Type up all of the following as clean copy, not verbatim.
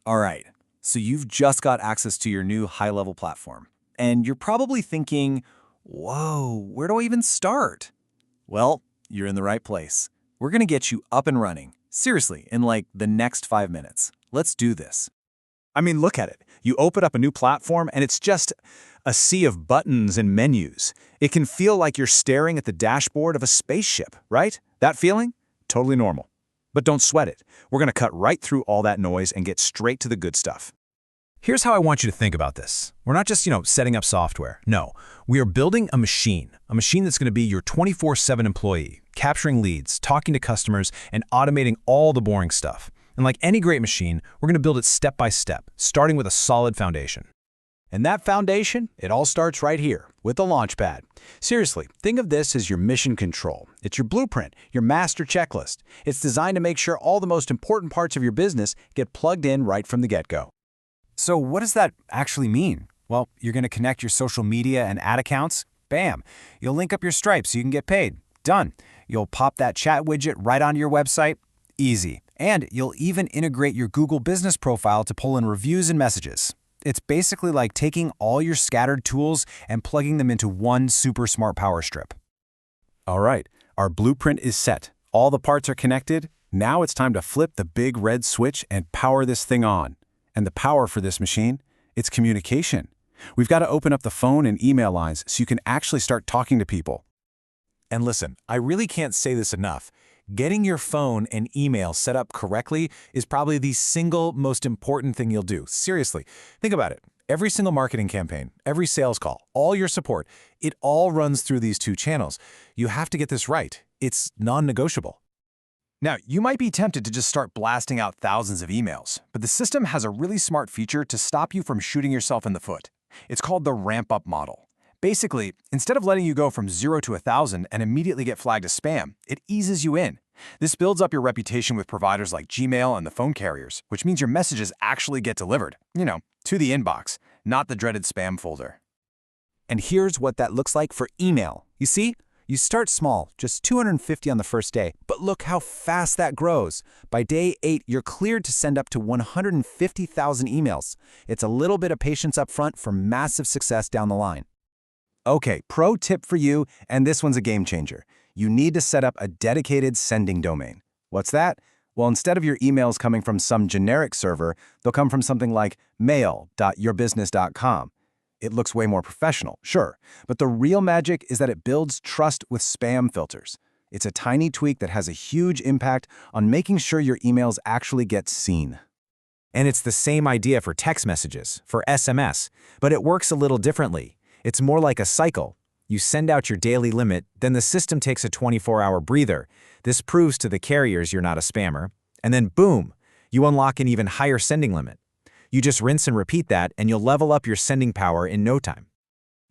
All right, so you've just got access to your new HighLevel platform, and you're probably thinking, whoa, where do I even start? Well, you're in the right place. We're going to get you up and running, seriously, in like the next 5 minutes. Let's do this. I mean, look at it. You open up a new platform and it's just a sea of buttons and menus. It can feel like you're staring at the dashboard of a spaceship, right? That feeling? Totally normal. But don't sweat it. We're going to cut right through all that noise and get straight to the good stuff. Here's how I want you to think about this. We're not just, setting up software. No, we are building a machine that's going to be your 24/7 employee, capturing leads, talking to customers, and automating all the boring stuff. And like any great machine, we're going to build it step by step, starting with a solid foundation. And that foundation, it all starts right here, with the Launchpad. Seriously, think of this as your mission control. It's your blueprint, your master checklist. It's designed to make sure all the most important parts of your business get plugged in right from the get-go. So what does that actually mean? Well, you're going to connect your social media and ad accounts. Bam! You'll link up your Stripe so you can get paid. Done. You'll pop that chat widget right onto your website. Easy. And you'll even integrate your Google Business Profile to pull in reviews and messages. It's basically like taking all your scattered tools and plugging them into one super smart power strip. All right, our blueprint is set. All the parts are connected. Now it's time to flip the big red switch and power this thing on. And the power for this machine, it's communication. We've got to open up the phone and email lines so you can actually start talking to people. And listen, I really can't say this enough. Getting your phone and email set up correctly is probably the single most important thing you'll do. Seriously, think about it. Every single marketing campaign, every sales call, all your support, it all runs through these two channels. You have to get this right. It's non-negotiable. Now, you might be tempted to just start blasting out thousands of emails, but the system has a really smart feature to stop you from shooting yourself in the foot. It's called the ramp-up model. Basically, instead of letting you go from 0 to 1,000 and immediately get flagged as spam, it eases you in. This builds up your reputation with providers like Gmail and the phone carriers, which means your messages actually get delivered, to the inbox, not the dreaded spam folder. And here's what that looks like for email. You see? You start small, just 250 on the first day, but look how fast that grows. By day 8, you're cleared to send up to 150,000 emails. It's a little bit of patience up front for massive success down the line. Okay, pro tip for you, and this one's a game changer. You need to set up a dedicated sending domain. What's that? Well, instead of your emails coming from some generic server, they'll come from something like mail.yourbusiness.com. It looks way more professional, sure, but the real magic is that it builds trust with spam filters. It's a tiny tweak that has a huge impact on making sure your emails actually get seen. And it's the same idea for text messages, for SMS, but it works a little differently. It's more like a cycle. You send out your daily limit, then the system takes a 24-hour breather. This proves to the carriers you're not a spammer. And then boom, you unlock an even higher sending limit. You just rinse and repeat that, and you'll level up your sending power in no time.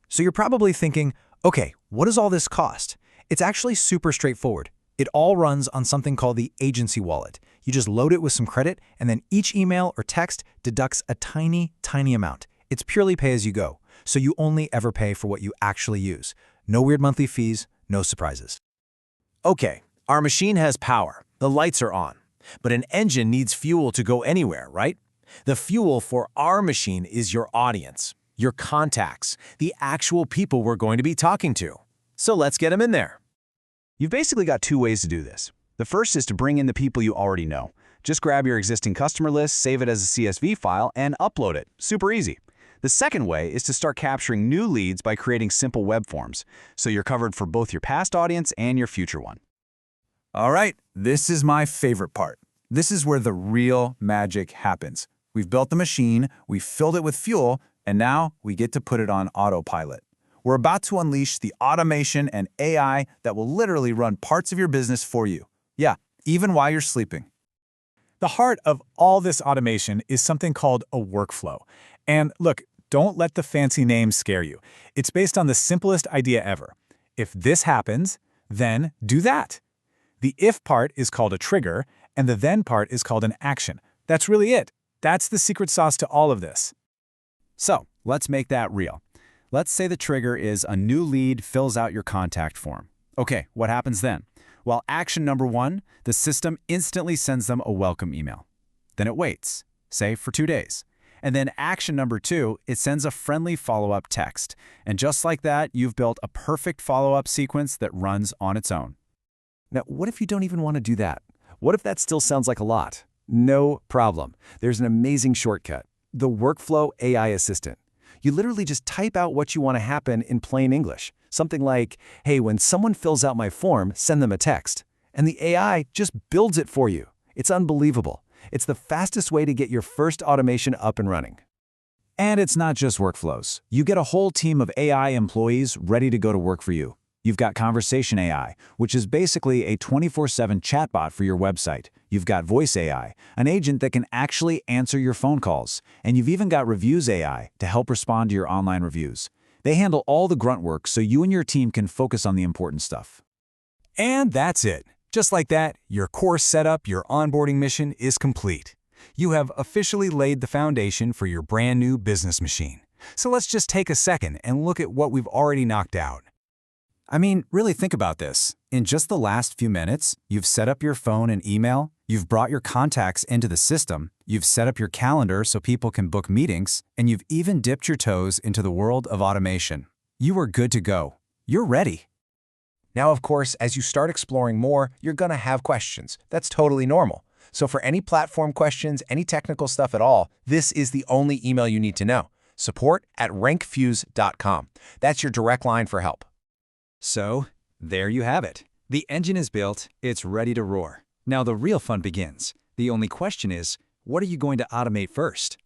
So you're probably thinking, okay, what does all this cost? It's actually super straightforward. It all runs on something called the agency wallet. You just load it with some credit, and then each email or text deducts a tiny, tiny amount. It's purely pay as you go, so you only ever pay for what you actually use. No weird monthly fees, no surprises. Okay, our machine has power. The lights are on. But an engine needs fuel to go anywhere, right? The fuel for our machine is your audience, your contacts, the actual people we're going to be talking to. So let's get them in there. You've basically got two ways to do this. The first is to bring in the people you already know. Just grab your existing customer list, save it as a CSV file, and upload it. Super easy. The second way is to start capturing new leads by creating simple web forms, so you're covered for both your past audience and your future one. All right, this is my favorite part. This is where the real magic happens. We've built the machine, we've filled it with fuel, and now we get to put it on autopilot. We're about to unleash the automation and AI that will literally run parts of your business for you. Yeah, even while you're sleeping. The heart of all this automation is something called a workflow. And look, don't let the fancy names scare you. It's based on the simplest idea ever. If this happens, then do that. The if part is called a trigger, and the then part is called an action. That's really it. That's the secret sauce to all of this. So let's make that real. Let's say the trigger is a new lead fills out your contact form. Okay, what happens then? Well, action number 1, the system instantly sends them a welcome email. Then it waits. say for 2 days. And then action number 2, it sends a friendly follow-up text. And just like that, you've built a perfect follow-up sequence that runs on its own. Now, what if you don't even want to do that? What if that still sounds like a lot? No problem. There's an amazing shortcut, the Workflow AI Assistant. You literally just type out what you want to happen in plain English. Something like, hey, when someone fills out my form, send them a text. And the AI just builds it for you. It's unbelievable. It's the fastest way to get your first automation up and running. And it's not just workflows. You get a whole team of AI employees ready to go to work for you. You've got Conversation AI, which is basically a 24/7 chatbot for your website. You've got Voice AI, an agent that can actually answer your phone calls. And you've even got Reviews AI to help respond to your online reviews. They handle all the grunt work so you and your team can focus on the important stuff. And that's it. Just like that, your core setup, your onboarding mission is complete. You have officially laid the foundation for your brand new business machine. So let's just take a second and look at what we've already knocked out. I mean, really think about this. In just the last few minutes, you've set up your phone and email, you've brought your contacts into the system, you've set up your calendar so people can book meetings, and you've even dipped your toes into the world of automation. You are good to go. You're ready. Now, of course, as you start exploring more, you're going to have questions. That's totally normal. So for any platform questions, any technical stuff at all, this is the only email you need to know. support@rankfuse.com. That's your direct line for help. So, there you have it. The engine is built, it's ready to roar. Now the real fun begins. The only question is, what are you going to automate first?